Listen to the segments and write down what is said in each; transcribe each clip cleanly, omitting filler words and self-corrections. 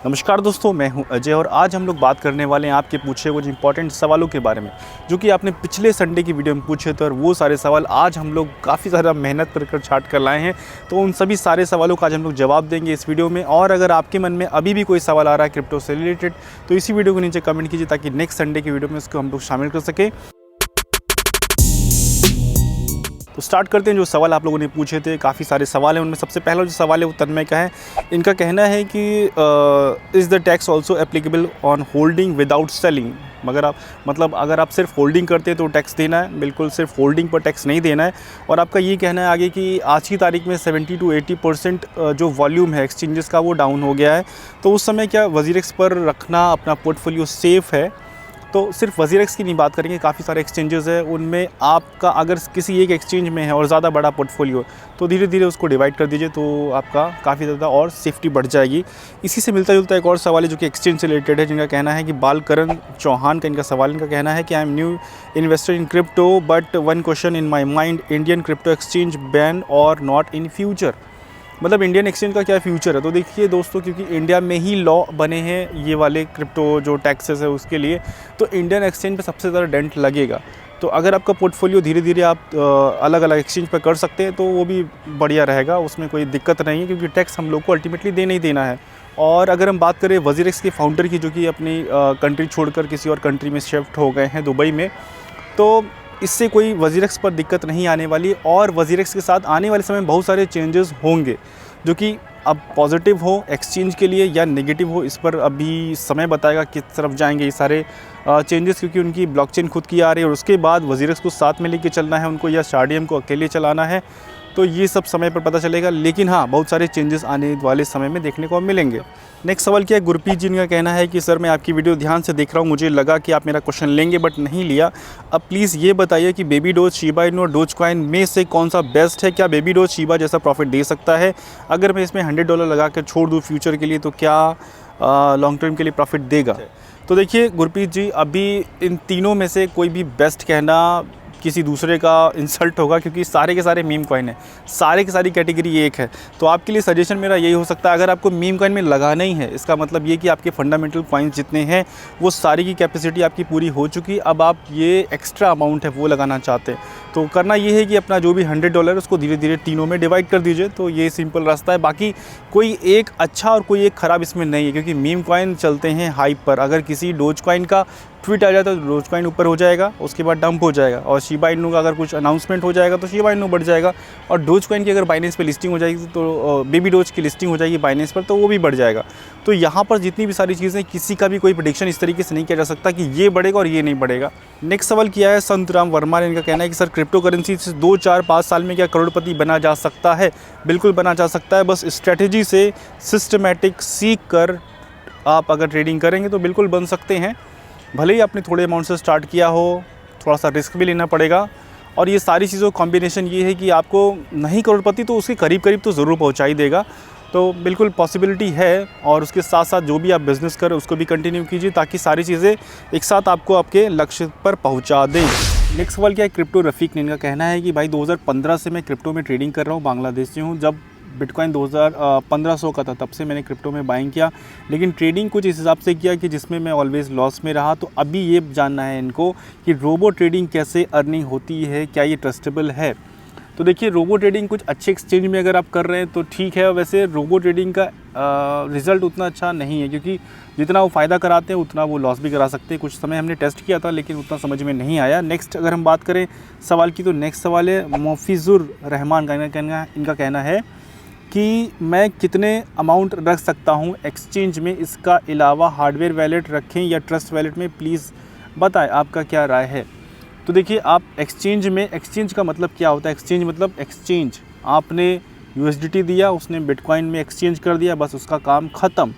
नमस्कार दोस्तों, मैं हूं अजय और आज हम लोग बात करने वाले हैं आपके पूछे कुछ इंपॉर्टेंट सवालों के बारे में जो कि आपने पिछले संडे की वीडियो में पूछे थे। और वो सारे सवाल आज हम लोग काफ़ी ज़्यादा मेहनत कर छाट कर लाए हैं, तो उन सभी सारे सवालों का आज हम लोग जवाब देंगे इस वीडियो में। और अगर आपके मन में अभी भी कोई सवाल आ रहा है क्रिप्टो से रिलेटेड तो इसी वीडियो को नीचे कमेंट कीजिए ताकि नेक्स्ट संडे की वीडियो में इसको हम लोग शामिल कर सकें। तो स्टार्ट करते हैं। जो सवाल आप लोगों ने पूछे थे, काफ़ी सारे सवाल हैं, उनमें सबसे पहला जो सवाल है वो तन्मय का है। इनका कहना है कि is the tax also applicable on holding without selling. मगर अगर आप सिर्फ होल्डिंग करते हैं तो टैक्स देना है, बिल्कुल सिर्फ होल्डिंग पर टैक्स नहीं देना है। और आपका ये कहना है आगे कि आज की तारीख में 70 to 80% जो वॉल्यूम है एक्सचेंजेस का वो डाउन हो गया है, तो उस समय क्या वजीरेक्स पर रखना अपना पोर्टफोलियो सेफ़ है? तो सिर्फ वजीरेक्स की नहीं बात करेंगे, काफ़ी सारे एक्सचेंजेस हैं, उनमें आपका अगर किसी एक एक्सचेंज में है और ज़्यादा बड़ा पोर्टफोलियो तो धीरे धीरे उसको डिवाइड कर दीजिए, तो आपका काफ़ी ज़्यादा और सेफ्टी बढ़ जाएगी। इसी से मिलता जुलता एक और सवाल है जो कि एक्सचेंज से रिलेटेड है, जिनका कहना है कि बालकरण चौहान का इनका सवाल, इनका कहना है कि I am new investor in crypto but one question in my mind, Indian crypto exchange ban और नॉट इन फ्यूचर। मतलब इंडियन एक्सचेंज का क्या फ्यूचर है? तो देखिए दोस्तों, क्योंकि इंडिया में ही लॉ बने हैं ये वाले क्रिप्टो जो टैक्सेस है उसके लिए, तो इंडियन एक्सचेंज पे सबसे ज़्यादा डेंट लगेगा। तो अगर आपका पोर्टफोलियो धीरे धीरे आप अलग अलग एक्सचेंज पर कर सकते हैं तो वो भी बढ़िया रहेगा, उसमें कोई दिक्कत नहीं है, क्योंकि टैक्स हम लोग को अल्टीमेटली देना ही देना है। और अगर हम बात करें वजीरेक्स के फाउंडर की, जो कि अपनी कंट्री छोड़कर किसी और कंट्री में शिफ्ट हो गए हैं दुबई में, तो इससे कोई वजीरेक्स पर दिक्कत नहीं आने वाली। और वजीरेक्स के साथ आने वाले समय में बहुत सारे चेंजेस होंगे जो कि अब पॉजिटिव हो एक्सचेंज के लिए या नेगेटिव हो, इस पर अभी समय बताएगा किस तरफ जाएंगे ये सारे चेंजेस, क्योंकि उनकी ब्लॉकचेन खुद की आ रही है और उसके बाद वजीरेक्स को साथ में लेके चलना है उनको या स्टारडीएम को अकेले चलाना है, तो ये सब समय पर पता चलेगा। लेकिन हाँ, बहुत सारे चेंजेस आने वाले समय में देखने को मिलेंगे। नेक्स्ट सवाल क्या है, गुरप्रीत जी का कहना है कि सर मैं आपकी वीडियो ध्यान से देख रहा हूँ, मुझे लगा कि आप मेरा क्वेश्चन लेंगे बट नहीं लिया। अब प्लीज़ ये बताइए कि बेबी डोज, शिबा इनू और डोज कॉइन में से कौन सा बेस्ट है? क्या बेबी डोज शिबा जैसा प्रॉफिट दे सकता है? अगर मैं इसमें $100 लगा कर छोड़ दूँ फ्यूचर के लिए तो क्या लॉन्ग टर्म के लिए प्रॉफिट देगा? तो देखिए गुरप्रीत जी, अभी इन तीनों में से कोई भी बेस्ट कहना किसी दूसरे का इंसल्ट होगा, क्योंकि सारे के सारे मीम कॉइन है, सारे की सारी कैटेगरी एक है। तो आपके लिए सजेशन मेरा यही हो सकता है, अगर आपको मीम कॉइन में लगाना ही है, इसका मतलब ये कि आपके फंडामेंटल कॉइन्स जितने हैं वो सारी की कैपेसिटी आपकी पूरी हो चुकी, अब आप ये एक्स्ट्रा अमाउंट है वो लगाना चाहते हैं, तो करना ये है कि अपना जो भी $100 उसको धीरे धीरे तीनों में डिवाइड कर दीजिए। तो ये सिंपल रास्ता है। बाकी कोई एक अच्छा और कोई एक ख़राब इसमें नहीं है, क्योंकि मीम कॉइन चलते हैं हाइप पर। अगर किसी डोज कॉइन का ट्वीट आ जाता है तो डोज कॉइन ऊपर हो जाएगा, उसके बाद डंप हो जाएगा। और शिबा इनू का अगर कुछ अनाउंसमेंट हो जाएगा तो शिबा इनू बढ़ जाएगा। और डोज कॉइन की अगर बाइनेंस पे लिस्टिंग हो जाएगी तो बेबी डोज की लिस्टिंग हो जाएगी बाइनेंस पर, तो वो भी बढ़ जाएगा। तो यहाँ पर जितनी भी सारी चीज़ें, किसी का भी कोई प्रेडिक्शन इस तरीके से नहीं किया जा सकता कि ये बढ़ेगा और ये नहीं बढ़ेगा। नेक्स्ट सवाल किया है संतराम वर्मा ने, इनका कहना है कि सर क्रिप्टो करेंसी से 2, 4, 5 साल में क्या करोड़पति बना जा सकता है? बिल्कुल बना जा सकता है, बस स्ट्रेटेजी से सिस्टमेटिक सीख कर आप अगर ट्रेडिंग करेंगे तो बिल्कुल बन सकते हैं। भले ही आपने थोड़े अमाउंट से स्टार्ट किया हो, थोड़ा सा रिस्क भी लेना पड़ेगा। और ये सारी चीज़ों का कॉम्बिनेशन ये है कि आपको नहीं करोड़पति तो उसके करीब करीब तो ज़रूर पहुंचा ही देगा। तो बिल्कुल पॉसिबिलिटी है। और उसके साथ साथ जो भी आप बिज़नेस करें उसको भी कंटिन्यू कीजिए, ताकि सारी चीज़ें एक साथ आपको आपके लक्ष्य पर पहुँचा दें। नेक्स्ट सवाल क्या है, क्रिप्टो रफ़ीक ने, इनका कहना है कि भाई 2015 से मैं क्रिप्टो में ट्रेडिंग कर रहा हूँ, बांग्लादेश से हूँ। जब बिटकॉइन 1500 का था तब से मैंने क्रिप्टो में बाइंग किया, लेकिन ट्रेडिंग कुछ इस हिसाब से किया कि जिसमें मैं ऑलवेज़ लॉस में रहा। तो अभी ये जानना है इनको कि रोबो ट्रेडिंग कैसे अर्निंग होती है, क्या ये ट्रस्टेबल है? तो देखिए, रोबो ट्रेडिंग कुछ अच्छे एक्सचेंज में अगर आप कर रहे हैं तो ठीक है। वैसे रोबो ट्रेडिंग का रिज़ल्ट उतना अच्छा नहीं है, क्योंकि जितना वो फ़ायदा कराते हैं उतना वो लॉस भी करा सकते हैं। कुछ समय हमने टेस्ट किया था लेकिन उतना समझ में नहीं आया। नेक्स्ट अगर हम बात करें सवाल की, तो नेक्स्ट सवाल है मोफिजुर रहमान का, इनका कहना है कि मैं कितने अमाउंट रख सकता हूं एक्सचेंज में, इसका अलावा हार्डवेयर वैलेट रखें या ट्रस्ट वैलेट में, प्लीज़ बताएं आपका क्या राय है? तो देखिए, आप एक्सचेंज में, एक्सचेंज का मतलब क्या होता है? एक्सचेंज मतलब एक्सचेंज, आपने USDT दिया, उसने बिटकॉइन में एक्सचेंज कर दिया, बस उसका काम ख़त्म।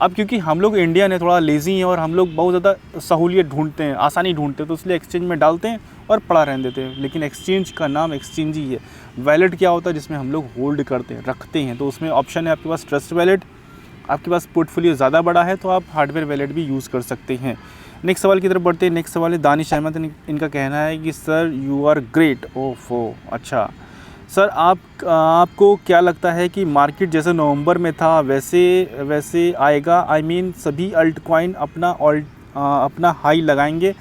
अब क्योंकि हम लोग इंडियन है, थोड़ा लेज़ी हैं और हम लोग बहुत ज़्यादा सहूलियत ढूंढते हैं, आसानी ढूंढते हैं, तो इसलिए एक्सचेंज में डालते हैं और पड़ा रहने देते हैं। लेकिन एक्सचेंज का नाम एक्सचेंज ही है। वैलेट क्या होता है? जिसमें हम लोग होल्ड करते हैं, रखते हैं। तो उसमें ऑप्शन है आपके पास ट्रस्ट वैलेट, आपके पास पोर्टफोलियो ज़्यादा बड़ा है तो आप हार्डवेयर वैलेट भी यूज़ कर सकते हैं। नेक्स्ट सवाल की तरफ बढ़ते हैं। नेक्स्ट सवाल है दानिश अहमद, इनका कहना है कि सर यू आर ग्रेट। ओफो, अच्छा सर आपको क्या लगता है कि मार्केट जैसे नवंबर में था वैसे आएगा? आई मीन सभी अल्ट कॉइन अपना हाई लगाएंगे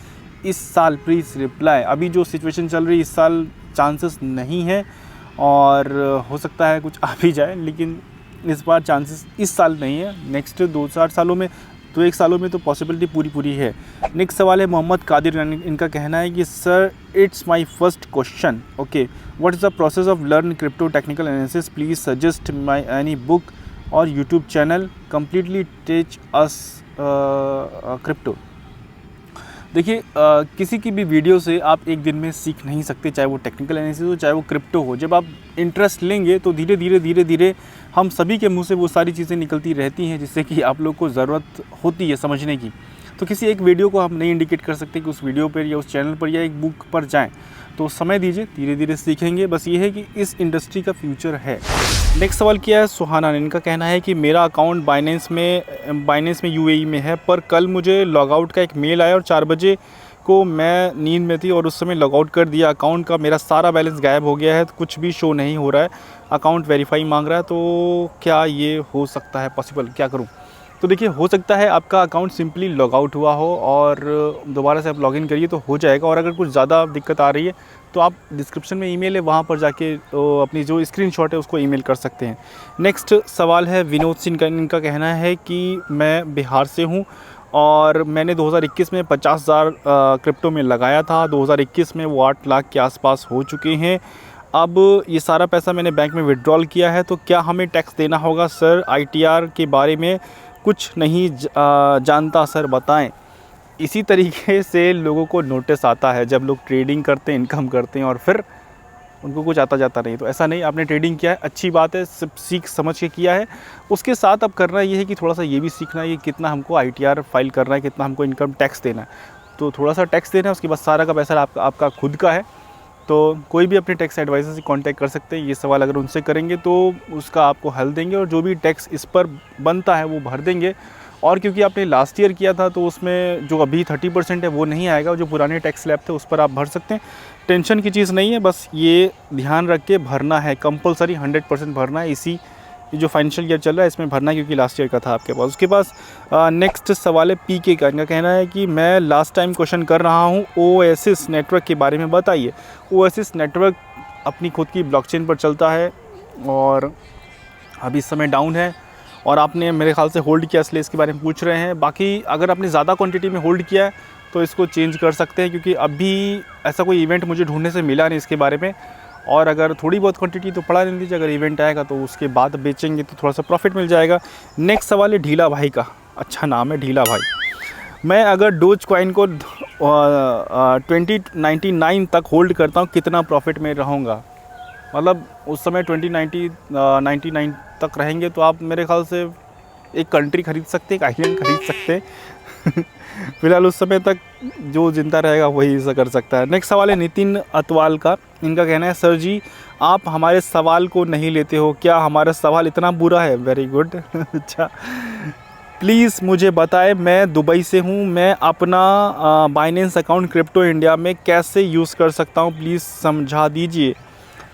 इस साल? Please reply. अभी जो सिचुएशन चल रही है इस साल चांसेस नहीं है, और हो सकता है कुछ आ भी जाए, लेकिन इस बार चांसेस इस साल नहीं है। नेक्स्ट 2-4 सालों में, तो 1 सालों में तो पॉसिबिलिटी पूरी है। नेक्स्ट सवाल है मोहम्मद कादिर, इनका कहना है कि sir it's my first question, okay, what is the process of learn crypto technical analysis? Please suggest my any book और YouTube channel completely teach us crypto. देखिए, किसी की भी वीडियो से आप एक दिन में सीख नहीं सकते, चाहे वो टेक्निकल एनालिसिस हो, चाहे वो क्रिप्टो हो। जब आप इंटरेस्ट लेंगे तो धीरे धीरे हम सभी के मुंह से वो सारी चीज़ें निकलती रहती हैं जिससे कि आप लोग को ज़रूरत होती है समझने की। तो किसी एक वीडियो को हम नहीं इंडिकेट कर सकते कि उस वीडियो पर या उस चैनल पर या एक बुक पर जाएँ। तो समय दीजिए, धीरे धीरे सीखेंगे। बस ये है कि इस इंडस्ट्री का फ्यूचर है। नेक्स्ट सवाल किया है सुहाना ने, इनका कहना है कि मेरा अकाउंट बाइनेंस में यूएई में है, पर कल मुझे लॉगआउट का एक मेल आया और 4 बजे को मैं नींद में थी और उस समय लॉगआउट कर दिया। अकाउंट का मेरा सारा बैलेंस गायब हो गया है, तो कुछ भी शो नहीं हो रहा है, अकाउंट वेरीफाई मांग रहा है। तो क्या ये हो सकता है पॉसिबल? क्या करूँ? तो देखिए, हो सकता है आपका अकाउंट सिंपली लॉगआउट हुआ हो और दोबारा से आप लॉगिन करिए तो हो जाएगा। और अगर कुछ ज़्यादा दिक्कत आ रही है तो आप डिस्क्रिप्शन में ईमेल है, वहाँ पर जाके तो अपनी जो स्क्रीनशॉट है उसको ईमेल कर सकते हैं। नेक्स्ट सवाल है विनोद सिंह का, इनका कहना है कि मैं बिहार से हूँ और मैंने 2021 में 50,000 क्रिप्टो में लगाया था। 2021 में वो 8 लाख के आसपास हो चुके हैं। अब ये सारा पैसा मैंने बैंक में विड्रॉल किया है, तो क्या हमें टैक्स देना होगा? सर ITR के बारे में कुछ नहीं जानता सर, बताएं। इसी तरीके से लोगों को नोटिस आता है जब लोग ट्रेडिंग करते हैं, इनकम करते हैं और फिर उनको कुछ आता जाता नहीं। तो ऐसा नहीं, आपने ट्रेडिंग किया है, अच्छी बात है, सब सीख समझ के किया है। उसके साथ अब करना ये है कि थोड़ा सा ये भी सीखना है कि कितना हमको ITR फाइल करना है, कितना हमको इनकम टैक्स देना है। तो थोड़ा सा टैक्स देना है, उसके बाद सारा का पैसा आपका खुद का है। तो कोई भी अपने टैक्स एडवाइज़र से कांटेक्ट कर सकते हैं। ये सवाल अगर उनसे करेंगे तो उसका आपको हल देंगे और जो भी टैक्स इस पर बनता है वो भर देंगे। और क्योंकि आपने लास्ट ईयर किया था तो उसमें जो अभी 30% है वो नहीं आएगा, जो पुराने टैक्स स्लैब थे उस पर आप भर सकते हैं। टेंशन की चीज़ नहीं है, बस ये ध्यान रख के भरना है, कंपलसरी 100% भरना है। इसी जो फाइनेंशियल ईयर चल रहा है इसमें भरना है, क्योंकि लास्ट ईयर का था आपके पास। उसके पास नेक्स्ट सवाल है PK का, इनका कहना है कि मैं लास्ट टाइम क्वेश्चन कर रहा हूँ ओएसिस नेटवर्क के बारे में बताइए। ओएसिस नेटवर्क अपनी खुद की ब्लॉकचेन पर चलता है और अभी इस समय डाउन है, और आपने मेरे ख्याल से होल्ड किया इसलिए इसके बारे में पूछ रहे हैं। बाकी अगर आपने ज़्यादा क्वांटिटी में होल्ड किया है तो इसको चेंज कर सकते हैं, क्योंकि अभी ऐसा कोई इवेंट मुझे ढूंढने से मिला नहीं इसके बारे में। और अगर थोड़ी बहुत क्वांटिटी तो पड़ा नहीं दीजिए, अगर इवेंट आएगा तो उसके बाद बेचेंगे तो थोड़ा सा प्रॉफिट मिल जाएगा। नेक्स्ट सवाल है ढीला भाई का, अच्छा नाम है ढीला भाई। मैं अगर डोज कॉइन को 2099 तक होल्ड करता हूँ कितना प्रॉफिट में रहूँगा? मतलब उस समय 2099 तक रहेंगे तो आप मेरे ख्याल से एक कंट्री खरीद सकते हैं, एक आइलैंड खरीद सकते हैं। फिलहाल उस समय तक जो जिंदा रहेगा वही ऐसा कर सकता है। नेक्स्ट सवाल है नितिन अतवाल का, इनका कहना है सर जी आप हमारे सवाल को नहीं लेते हो, क्या हमारा सवाल इतना बुरा है? Very good. अच्छा, प्लीज़ मुझे बताएं, मैं दुबई से हूं, मैं अपना बाइनेंस अकाउंट क्रिप्टो इंडिया में कैसे यूज़ कर सकता हूं, प्लीज़ समझा दीजिए।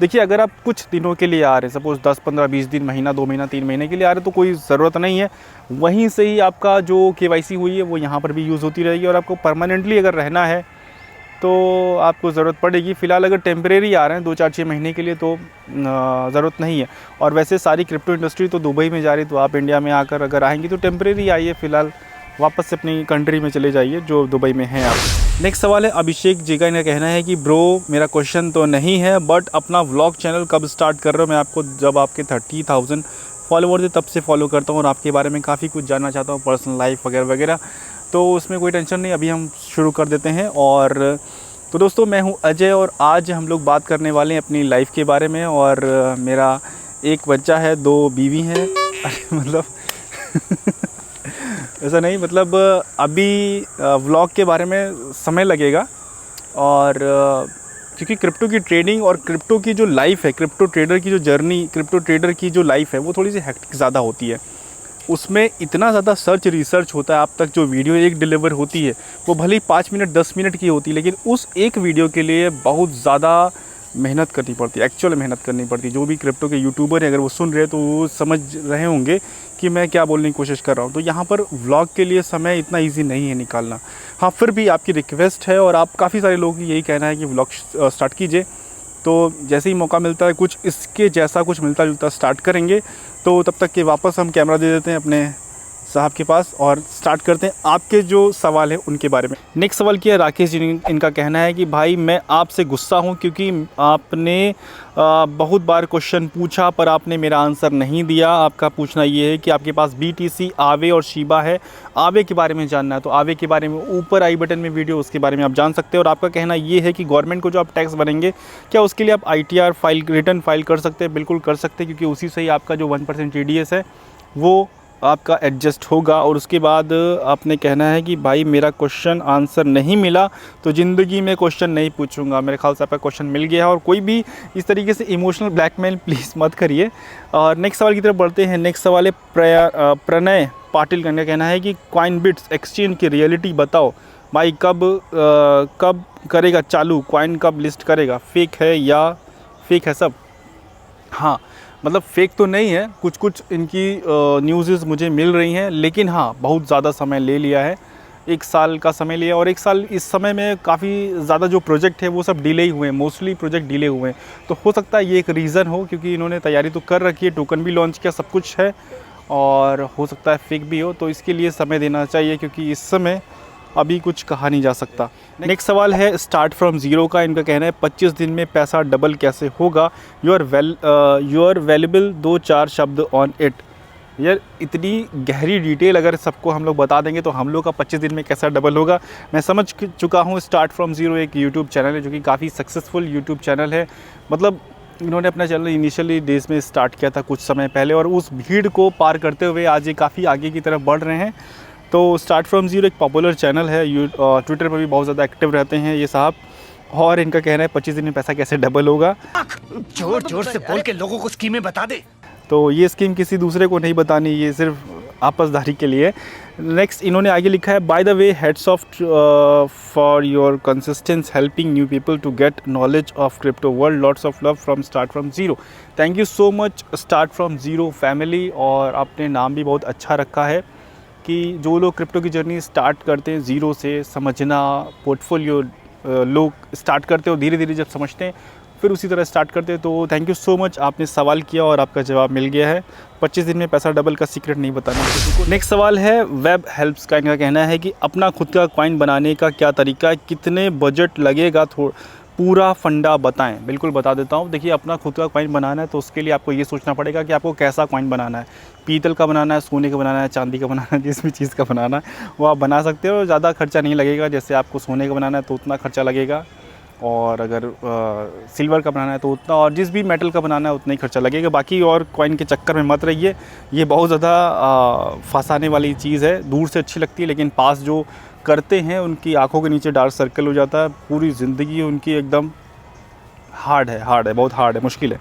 देखिए, अगर आप कुछ दिनों के लिए आ रहे हैं, सपोज़ 10, 15, 20 दिन, महीना, 2 महीना, 3 महीने के लिए आ रहे हैं, तो कोई ज़रूरत नहीं है। वहीं से ही आपका जो KYC हुई है वो यहाँ पर भी यूज़ होती रहेगी। और आपको परमानेंटली अगर रहना है तो आपको ज़रूरत पड़ेगी। फ़िलहाल अगर टेम्परेरी आ रहे हैं 2, 4, 6 महीने के लिए तो ज़रूरत नहीं है। और वैसे सारी क्रिप्टो इंडस्ट्री तो दुबई में जा रही है, तो आप इंडिया में आकर अगर आएंगी तो टेम्परेरी आइए, फ़िलहाल वापस से अपनी कंट्री में चले जाइए जो दुबई में हैं आप। नेक्स्ट सवाल है अभिषेक जी का, इनका कहना है कि ब्रो मेरा क्वेश्चन तो नहीं है, बट अपना व्लॉग चैनल कब स्टार्ट कर रहे हो? मैं आपको जब आपके 30,000 फॉलोवर्स है तब से फॉलो करता हूँ और आपके बारे में काफ़ी कुछ जानना चाहता हूँ, पर्सनल लाइफ वगैरह वगैरह। तो उसमें कोई टेंशन नहीं, अभी हम शुरू कर देते हैं। और तो दोस्तों, मैं हूँ अजय और आज हम लोग बात करने वाले हैं अपनी लाइफ के बारे में। और मेरा एक बच्चा है, 2 बीवी हैं। मतलब ऐसा नहीं, मतलब अभी व्लॉग के बारे में समय लगेगा। और क्योंकि क्रिप्टो की ट्रेडिंग और क्रिप्टो की जो लाइफ है, क्रिप्टो ट्रेडर की जो जर्नी, क्रिप्टो ट्रेडर की जो लाइफ है वो थोड़ी सी हेक्टिक ज़्यादा होती है। उसमें इतना ज़्यादा रिसर्च होता है। आप तक जो वीडियो एक डिलीवर होती है वो भले ही 5 मिनट 10 मिनट की होती है, लेकिन उस एक वीडियो के लिए बहुत ज़्यादा मेहनत करनी पड़ती है, एक्चुअल मेहनत करनी पड़ती है। जो भी क्रिप्टो के यूट्यूबर हैं अगर वो सुन रहे हैं तो वो समझ रहे होंगे कि मैं क्या बोलने की कोशिश कर रहा हूँ। तो यहाँ पर व्लॉग के लिए समय इतना ईजी नहीं है निकालना। हाँ, फिर भी आपकी रिक्वेस्ट है और आप काफ़ी सारे लोगों की यही कहना है कि व्लॉग स्टार्ट कीजिए। तो जैसे ही मौका मिलता है कुछ इसके जैसा कुछ मिलता जुलता स्टार्ट करेंगे। तो तब तक के वापस हम कैमरा दे देते हैं अपने साहब के पास और स्टार्ट करते हैं आपके जो सवाल है उनके बारे में। नेक्स्ट सवाल किया राकेश जी ने। इनका कहना है कि भाई मैं आपसे गुस्सा हूं क्योंकि आपने बहुत बार क्वेश्चन पूछा पर आपने मेरा आंसर नहीं दिया। आपका पूछना ये है कि आपके पास BTC, आवे और शिबा है, आवे के बारे में जानना है। तो आवे के बारे में ऊपर आई बटन में वीडियो, उसके बारे में आप जान सकते हैं। और आपका कहना ये है कि गवर्नमेंट को जो आप टैक्स भरेंगे क्या उसके लिए आप ITR फाइल, रिटर्न फाइल कर सकते हैं? बिल्कुल कर सकते हैं, क्योंकि उसी से ही आपका जो 1% TDS है वो आपका एडजस्ट होगा। और उसके बाद आपने कहना है कि भाई मेरा क्वेश्चन आंसर नहीं मिला तो ज़िंदगी में क्वेश्चन नहीं पूछूंगा। मेरे ख्याल से आपका क्वेश्चन मिल गया है और कोई भी इस तरीके से इमोशनल ब्लैकमेल प्लीज़ मत करिए। और नेक्स्ट सवाल की तरफ बढ़ते हैं। नेक्स्ट सवाल है प्रणय पाटिल का कहना है कि कॉइनबिट्स एक्सचेंज की रियलिटी बताओ भाई, कब करेगा चालू, कॉइन कब लिस्ट करेगा, फेक है या फेक है सब? हाँ, मतलब फ़ेक तो नहीं है, कुछ इनकी न्यूज़ मुझे मिल रही हैं, लेकिन हाँ बहुत ज़्यादा समय ले लिया है। 1 साल का समय लिया और 1 साल इस समय में काफ़ी ज़्यादा जो प्रोजेक्ट है वो सब डिले ही हुए हैं, मोस्टली प्रोजेक्ट डिले हुए हैं। तो हो सकता है ये एक रीज़न हो, क्योंकि इन्होंने तैयारी तो कर रखी है, टोकन भी लॉन्च किया, सब कुछ है, और हो सकता है फेक भी हो। तो इसके लिए समय देना चाहिए, क्योंकि इस समय अभी कुछ कहा नहीं जा सकता। नेक्स्ट सवाल है स्टार्ट फ्रॉम ज़ीरो का। इनका कहना है 25 दिन में पैसा डबल कैसे होगा? यू आर वैल्यूबल 2-4 शब्द ऑन इट। यार इतनी गहरी डिटेल अगर सबको हम लोग बता देंगे तो हम लोग का 25 दिन में कैसा डबल होगा? मैं समझ चुका हूँ। स्टार्ट फ्रॉम ज़ीरो एक यूट्यूब चैनल है जो कि काफ़ी सक्सेसफुल यूट्यूब चैनल है। मतलब इन्होंने अपना चैनल इनिशियली देश में स्टार्ट किया था कुछ समय पहले, और उस भीड़ को पार करते हुए आज ये काफ़ी आगे की तरफ बढ़ रहे हैं। तो स्टार्ट फ्रॉम ज़ीरो एक पॉपुलर चैनल है, ट्विटर पर भी बहुत ज़्यादा एक्टिव रहते हैं ये साहब। और इनका कहना है 25 दिन में पैसा कैसे डबल होगा? जोर जोर से बोल के लोगों को स्कीमें बता दे। तो ये स्कीम किसी दूसरे को नहीं बतानी, ये सिर्फ आपसदारी के लिए। नेक्स्ट इन्होंने आगे लिखा है by the way hats off for your consistence helping new people to get knowledge of crypto world, lots of love from start from zero. Thank you so much start from zero family. और आपने नाम भी बहुत अच्छा रखा है कि जो लोग क्रिप्टो की जर्नी स्टार्ट करते हैं ज़ीरो से, समझना पोर्टफोलियो लोग स्टार्ट करते हो, धीरे धीरे जब समझते हैं फिर उसी तरह स्टार्ट करते हैं। तो थैंक यू सो मच, आपने सवाल किया और आपका जवाब मिल गया है। 25 दिन में पैसा डबल का सीक्रेट नहीं बताना किसी को। नेक्स्ट सवाल है वेब हेल्प्स का। इनका कहना है कि अपना खुद का कॉइन बनाने का क्या तरीका है, कितने बजट लगेगा, पूरा फंडा बताएं। बिल्कुल बता देता हूँ। देखिए अपना खुद का कॉइन बनाना है तो उसके लिए आपको ये सोचना पड़ेगा कि आपको कैसा कॉइन बनाना है। पीतल का बनाना है, सोने का बनाना है, चांदी का बनाना है, जिस भी चीज़ का बनाना है वो आप बना सकते हो। ज़्यादा खर्चा नहीं लगेगा। जैसे आपको सोने का बनाना है तो उतना खर्चा लगेगा, और अगर सिल्वर का बनाना है तो उतना, और जिस भी मेटल का बनाना है उतना ही खर्चा लगेगा। बाकी और कॉइन के चक्कर में मत रहिए, ये बहुत ज़्यादा फंसाने वाली चीज़ है। दूर से अच्छी लगती है लेकिन पास जो करते हैं उनकी आंखों के नीचे डार्क सर्कल हो जाता है। पूरी ज़िंदगी उनकी एकदम हार्ड है, बहुत हार्ड है, मुश्किल है,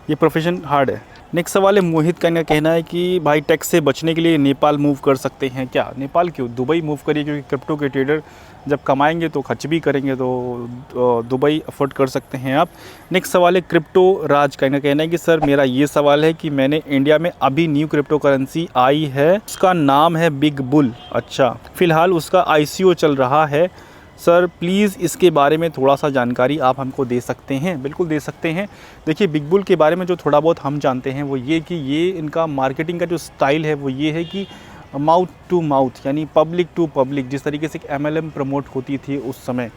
ये प्रोफेशन हार्ड है। नेक्स्ट सवाल है मोहित का। इनका कहना है कि भाई टैक्स से बचने के लिए नेपाल मूव कर सकते हैं क्या? नेपाल क्यों, दुबई मूव करिए, क्योंकि क्रिप्टो के ट्रेडर जब कमाएंगे तो खर्च भी करेंगे, तो दुबई अफोर्ड कर सकते हैं आप। नेक्स्ट सवाल है क्रिप्टो राज का। इनका कहना है कि सर मेरा ये सवाल है कि मैंने इंडिया में अभी न्यू क्रिप्टो करेंसी आई है, उसका नाम है बिग बुल। अच्छा, फ़िलहाल उसका ICO चल रहा है। सर प्लीज़ इसके बारे में थोड़ा सा जानकारी आप हमको दे सकते हैं? बिल्कुल दे सकते हैं। देखिए बिग बुल के बारे में जो थोड़ा बहुत हम जानते हैं वो ये कि ये इनका मार्केटिंग का जो स्टाइल है वो ये है कि माउथ टू माउथ, यानी पब्लिक टू पब्लिक, जिस तरीके से MLM प्रमोट होती थी उस समय,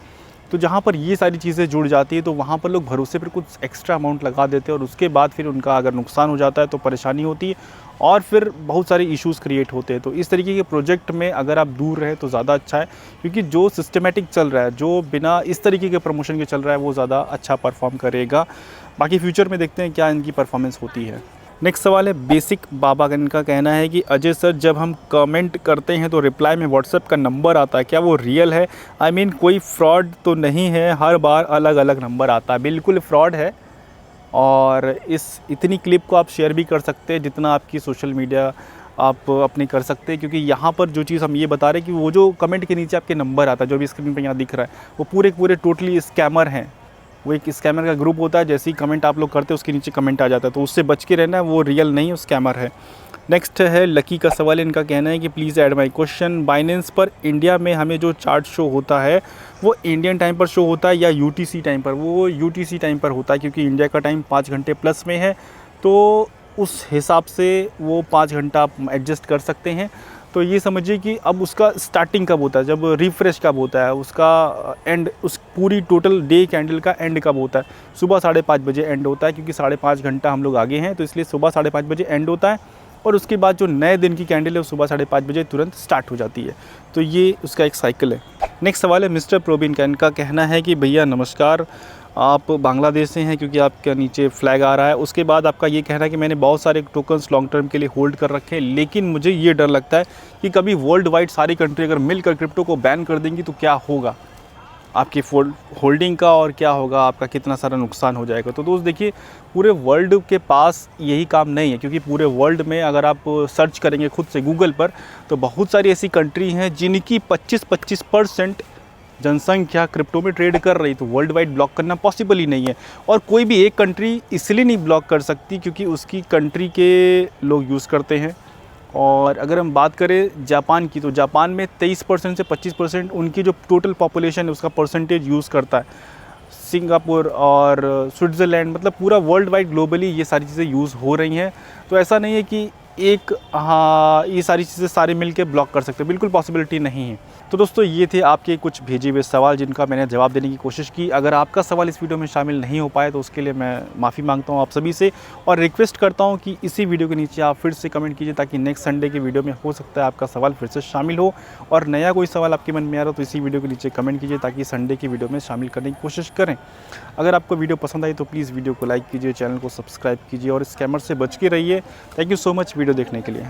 तो जहाँ पर ये सारी चीज़ें जुड़ जाती है तो वहाँ पर लोग भरोसे पर कुछ एक्स्ट्रा अमाउंट लगा देते हैं और उसके बाद फिर उनका अगर नुकसान हो जाता है तो परेशानी होती है और फिर बहुत सारे इश्यूज़ क्रिएट होते हैं। तो इस तरीके के प्रोजेक्ट में अगर आप दूर रहे तो ज़्यादा अच्छा है, क्योंकि जो सिस्टमेटिक चल रहा है, जो बिना इस तरीके के प्रमोशन के चल रहा है, वो ज़्यादा अच्छा परफॉर्म करेगा। बाकी फ्यूचर में देखते हैं क्या इनकी परफॉर्मेंस होती है। नेक्स्ट सवाल है बेसिक बाबा। इनका कहना है कि अजय सर जब हम कमेंट करते हैं तो रिप्लाई में व्हाट्सएप का नंबर आता है, क्या वो रियल है? आई मीन कोई फ्रॉड तो नहीं है, हर बार अलग अलग नंबर आता है? बिल्कुल फ्रॉड है, और इतनी क्लिप को आप शेयर भी कर सकते हैं जितना आपकी सोशल मीडिया आप अपनी कर सकते हैं, क्योंकि यहाँ पर जो चीज़ हम ये बता रहे हैं कि वो जो कमेंट के नीचे आपके नंबर आता है, जो भी स्क्रीन पर यहाँ दिख रहा है, वो पूरे टोटली स्कैमर हैं, वो एक स्कैमर का ग्रुप होता है, जैसे ही कमेंट आप लोग करते हैं उसके नीचे कमेंट आ जाता है, तो उससे बच के रहना, वो रियल नहीं, वो स्कैमर है। नेक्स्ट है लकी का सवाल। इनका कहना है कि please add my question, Binance पर इंडिया में हमें जो चार्ट शो होता है वो इंडियन टाइम पर शो होता है या यूटीसी टाइम पर? वो यूटीसी टाइम पर होता है, क्योंकि इंडिया का टाइम 5 घंटे प्लस में है, तो उस हिसाब से वो 5 घंटा आप एडजस्ट कर सकते हैं। तो ये समझिए कि अब उसका स्टार्टिंग कब होता है, जब रिफ़्रेश कब होता है, उसका एंड, उस पूरी टोटल डे कैंडल का एंड कब होता है? सुबह 5:30 बजे एंड होता है, क्योंकि 5:30 घंटा हम लोग आगे हैं, तो इसलिए सुबह 5:30 बजे एंड होता है, और उसके बाद जो नए दिन की कैंडल है वो सुबह 5:30 बजे तुरंत स्टार्ट हो जाती है। तो ये उसका एक साइकिल है। नेक्स्ट सवाल है मिस्टर प्रोबिन का। इनका कहना है कि भैया नमस्कार, आप बांग्लादेश से हैं क्योंकि आपके नीचे फ्लैग आ रहा है। उसके बाद आपका ये कहना है कि मैंने बहुत सारे टोकन्स लॉन्ग टर्म के लिए होल्ड कर रखे हैं, लेकिन मुझे ये डर लगता है कि कभी वर्ल्ड वाइड सारी कंट्री अगर मिलकर क्रिप्टो को बैन कर देंगी तो क्या होगा आपकी होल्डिंग का, और क्या होगा आपका, कितना सारा नुकसान हो जाएगा। तो दोस्त देखिए, पूरे वर्ल्ड के पास यही काम नहीं है, क्योंकि पूरे वर्ल्ड में अगर आप सर्च करेंगे खुद से गूगल पर तो बहुत सारी ऐसी कंट्री हैं जिनकी 25% जनसंख्या क्रिप्टो में ट्रेड कर रही, तो वर्ल्ड वाइड ब्लॉक करना पॉसिबल ही नहीं है। और कोई भी एक कंट्री इसलिए नहीं ब्लॉक कर सकती क्योंकि उसकी कंट्री के लोग यूज़ करते हैं। और अगर हम बात करें जापान की, तो जापान में 23% से 25% उनकी जो टोटल पॉपुलेशन है उसका परसेंटेज यूज़ करता है। सिंगापुर और स्विट्ज़रलैंड, मतलब पूरा वर्ल्ड वाइड ग्लोबली ये सारी चीज़ें यूज़ हो रही हैं। तो ऐसा नहीं है कि एक, हाँ, ये सारी चीज़ें सारे मिलके ब्लॉक कर सकते हैं, बिल्कुल पॉसिबिलिटी नहीं है। तो दोस्तों ये थे आपके कुछ भेजे हुए सवाल जिनका मैंने जवाब देने की कोशिश की। अगर आपका सवाल इस वीडियो में शामिल नहीं हो पाया तो उसके लिए मैं माफ़ी मांगता हूँ आप सभी से, और रिक्वेस्ट करता हूँ कि इसी वीडियो के नीचे आप फिर से कमेंट कीजिए, ताकि नेक्स्ट संडे की वीडियो में हो सकता है आपका सवाल फिर से शामिल हो। और नया कोई सवाल आपके मन में आ रहा हो तो इसी वीडियो के नीचे कमेंट कीजिए, ताकि संडे की वीडियो में शामिल करने की कोशिश करें। अगर आपको वीडियो पसंद आई तो प्लीज़ वीडियो को लाइक कीजिए, चैनल को सब्सक्राइब कीजिए और स्कैमर से बच के रहिए। Thank you so much video देखने के लिए।